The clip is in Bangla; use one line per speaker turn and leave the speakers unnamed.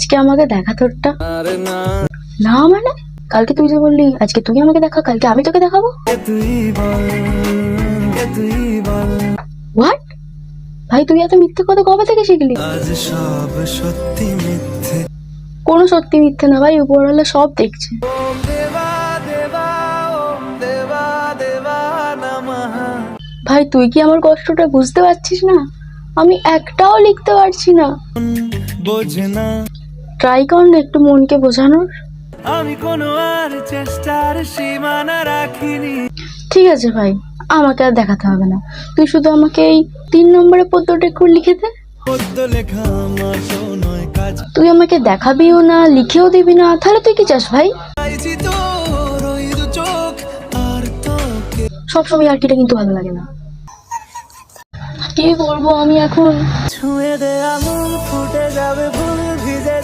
আজকে আমাকে দেখা তোরটা। না মানে কালকে তুই যে বললি আজকে তুই আমাকে দেখা, কালকে আমি তোকে দেখাবো। হোয়াট ভাই, তুই এত মিথ্যে কথা কবে থেকে শিখলি? কোনো সত্যি মিথ্যে না ভাই, উপরওয়ালা সব দেখছে। ভাই তুই কি আমার কষ্টটা বুঝতে পারছিস না? আমি একটাও লিখতে পারছি না। ট্রাই কর না একটু মনকে বোঝানোর। আমি কোনো আর চেষ্টার সীমানা রাখিনি। ঠিক আছে ভাই, আমাকে আর দেখাতে হবে না, তুই শুধু আমাকে এই 3 নম্বরের পদ্যটা একটু লিখে দে। তুই আমাকে দেখাবিও না, লিখেও দিবি না, তাহলে তুই কি চাস ভাই? সবসময় আর কিটা কিন্তু ভালো লাগে না। কি করবো আমি এখন? ছুঁয়ে দে আঙুল ফুটে যাবে ফুল ভিজে